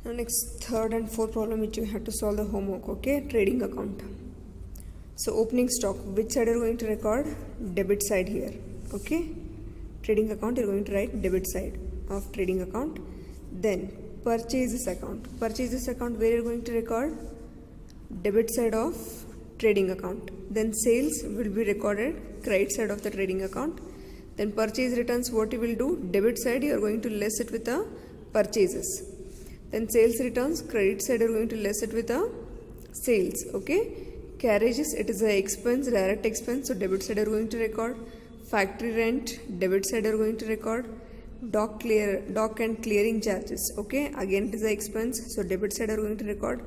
Now next third and fourth problem which you have to solve the homework. Okay, trading account. So opening stock, which side are you going to record? Debit side here. Okay, trading account you're going to write debit side of trading account. Then purchases account, purchases account where you're going to record debit side of trading account. Then sales will be recorded credit side of the trading account. Then purchase returns, what you will do, debit side you are going to less it with the purchases. Then sales returns, credit side you are going to less it with the sales. Okay, carriages, it is a expense, direct expense, so debit side you are going to record. Factory rent, debit side you are going to record. Dock and clearing charges, okay, again it is a expense, so debit side you are going to record.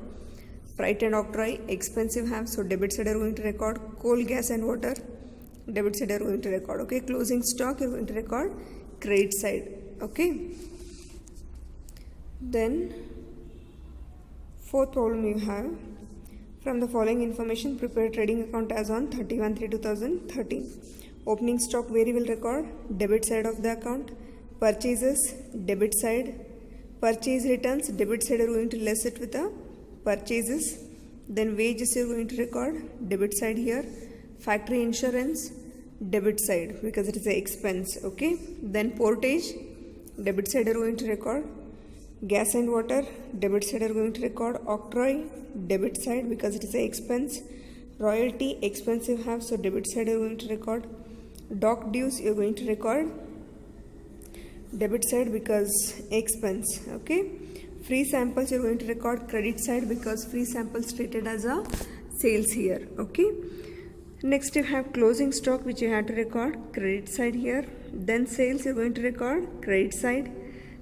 Freight and octroi, expensive have, so debit side you are going to record. Coal, gas and water, debit side you are going to record. Okay, closing stock you are going to record credit side. Okay, then fourth problem you have, from the following information prepare trading account as on 31/3/2013. Opening stock where you will record debit side of the account. Purchases, debit side. Purchase returns, debit side you are going to less it with the purchases. Then wages you are going to record debit side here. Factory insurance, debit side because it is an expense. Okay, then portage, debit side you are going to record. Gas and water, debit side you are going to record. Octroi, debit side because it is an expense. Royalty, expensive have, so debit side you are going to record. Dock dues you are going to record debit side because expense. Okay, free samples you are going to record credit side because free samples treated as a sales here. Okay, next you have closing stock which you have to record credit side here. Then sales you are going to record credit side.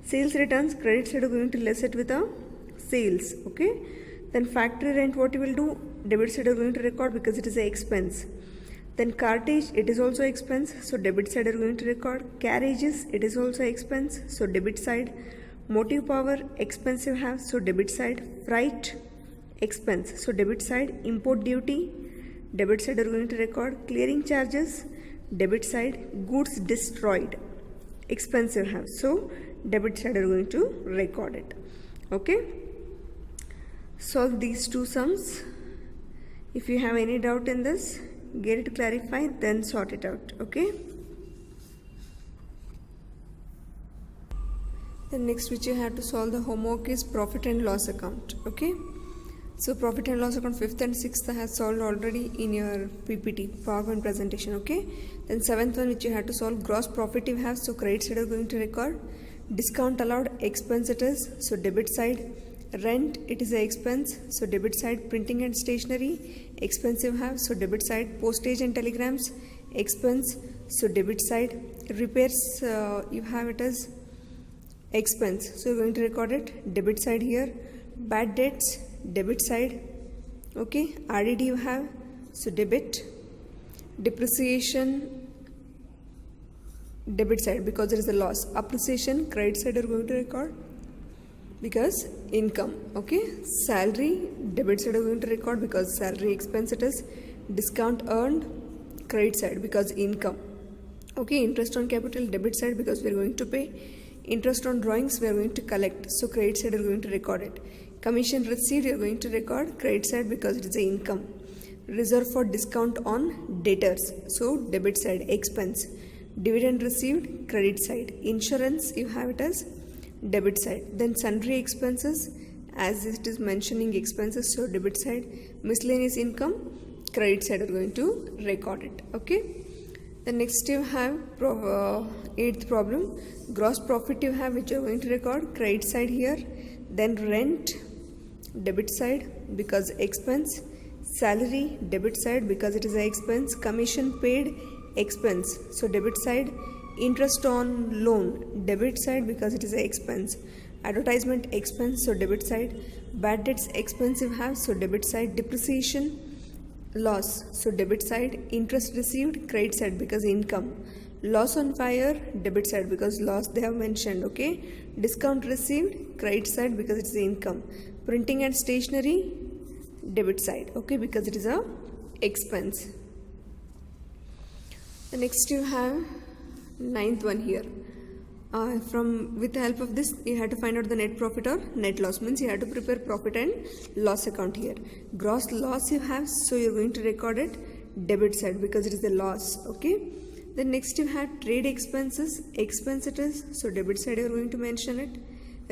Sales returns, credit side you are going to less it with a sales. Okay, then factory rent, what you will do, debit side you are going to record because it is an expense. Then cartage, it is also expense, so debit side you are going to record. Carriages, it is also expense, so debit side. Motive power, expensive have, so debit side. Freight, expense, so debit side. Import duty, debit side you are going to record. Clearing charges, debit side. Goods destroyed, expensive have, so debit side you are going to record it. Okay, solve these two sums. If you have any doubt in this, get it clarified, then sort it out. Okay, the next which you have to solve the homework is profit and loss account. Okay, so profit and loss account 5th and 6th has solved already in your PPT PowerPoint presentation. Okay, then 7th one which you have to solve, gross profit you have, so credit side you are going to record. Discount allowed, expense it is, so debit side. Rent, it is an expense, so debit side. Printing and stationery, expensive have, so debit side. Postage and telegrams, expense, so debit side. Repairs, you have it as expense, so you're going to record it debit side here. Bad debts, debit side. Okay, RDD you have, so debit. Depreciation, debit side because there is a loss. Appreciation, credit side you're going to record because income. Okay, salary, debit side you're going to record because salary expense it is. Discount earned, credit side because income. Okay, interest on capital, debit side because we are going to pay. Interest on drawings we are going to collect, so credit side you are going to record it. Commission received you are going to record credit side because it is a income. Reserve for discount on debtors, so debit side expense. Dividend received, credit side. Insurance you have it as debit side. Then sundry expenses, as it is mentioning expenses, so debit side. Miscellaneous income, credit side are going to record it. Okay, the next you have 8th problem, gross profit you have which you are going to record credit side here. Then rent, debit side because expense. Salary, debit side because it is an expense. Commission paid, expense, so debit side. Interest on loan, debit side because it is an expense. Advertisement, expense, so debit side. Bad debts, expensive have, so debit side. Depreciation, loss, so debit side. Interest received, credit side because income. Loss on fire, debit side because loss they have mentioned. Okay, discount received, credit side because it is income. Printing and stationery, debit side, okay, because it is a expense. The next you have 9th one here, From with the help of this, you have to find out the net profit or net loss. Means you have to prepare profit and loss account here. Gross loss you have, so you're going to record it debit side because it is a loss. Okay. Then next you have trade expenses. Expense it is, so debit side you're going to mention it.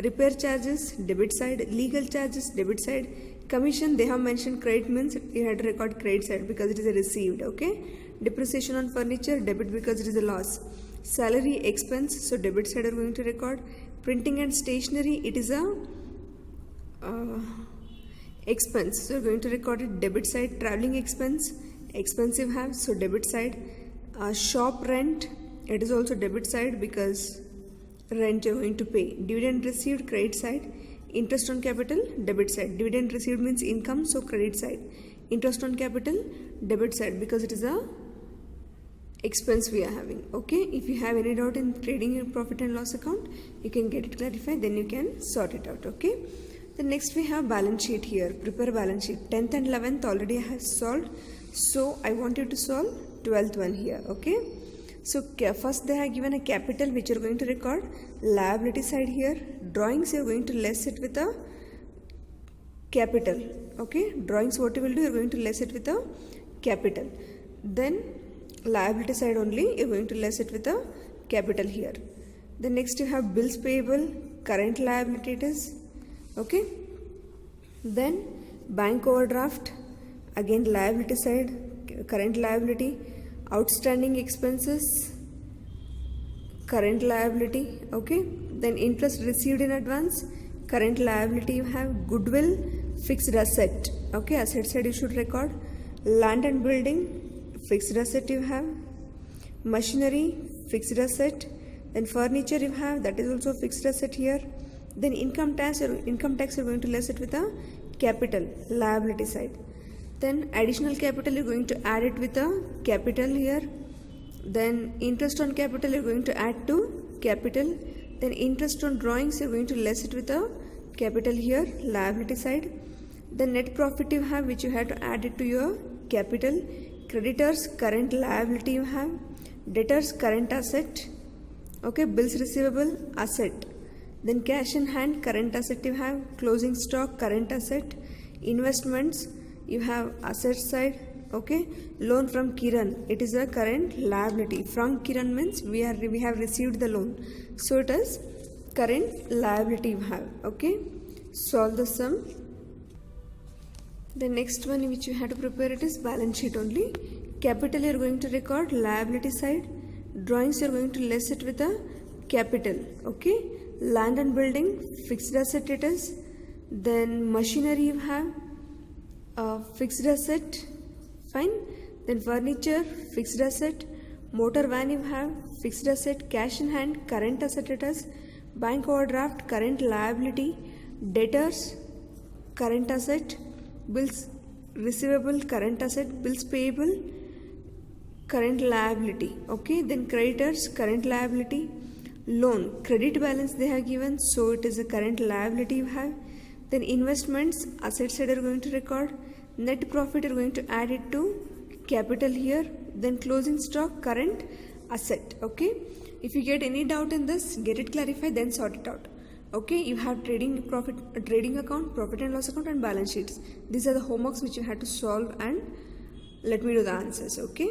Repair charges, debit side. Legal charges, debit side. Commission, they have mentioned credit, means you have to record credit side because it is a received. Okay. Depreciation on furniture, debit because it is a loss. Salary expense, so debit side are going to record. Printing and stationery, it is a expense, so you're going to record it debit side. Traveling expense, expensive have, so debit side. Shop rent, it is also debit side because rent you're going to pay. Dividend received, credit side. Interest on capital, debit side. Dividend received means income, so credit side. Interest on capital, debit side because it is a expense we are having. Okay, if you have any doubt in trading your profit and loss account, you can get it clarified, then you can sort it out. Okay, then next we have balance sheet here. Prepare balance sheet. 10th and 11th already I have solved, so I want you to solve 12th one here. Okay, so first they have given a capital which you are going to record. Liability side here, drawings you are going to less it with a capital. Okay, drawings what you will do, you are going to less it with a capital. Then liability side only you're going to less it with a capital here. Then next you have bills payable, current liability it is. Okay, then bank overdraft, again liability side, current liability. Outstanding expenses, current liability. Okay, then interest received in advance, current liability you have. Goodwill, fixed asset. Okay, asset side you should record. Land and building, fixed asset you have. Machinery, fixed asset. Then furniture you have, that is also fixed asset here. Then income tax you're going to less it with a capital, liability side. Then additional capital you're going to add it with a capital here. Then interest on capital you're going to add to capital. Then interest on drawings you're going to less it with a capital here, liability side. Then net profit you have, which you have to add it to your capital. Creditors, current liability you have. Debtors, current asset. Okay, bills receivable, asset. Then cash in hand, current asset you have. Closing stock, current asset. Investments, you have asset side. Okay, loan from Kiran, it is a current liability. From Kiran means we have received the loan, so it is current liability you have. Okay, solve the sum. The next one which you have to prepare it is balance sheet only. Capital you are going to record, liability side. Drawings you are going to less it with a capital. Okay, land and building, fixed asset it is. Then machinery you have, fixed asset, fine. Then furniture, fixed asset. Motor van you have, fixed asset. Cash in hand, current asset it is. Bank overdraft, current liability. Debtors, current asset. Bills receivable, current asset. Bills payable, current liability. Okay, then creditors, current liability. Loan, credit balance they have given, so it is a current liability you have. Then investments, asset side are going to record. Net profit are going to add it to capital here. Then closing stock, current asset. Okay, if you get any doubt in this, get it clarified, then sort it out. Okay, you have trading account, profit and loss account, and balance sheets. These are the homeworks which you have to solve, and let me do the answers. Okay.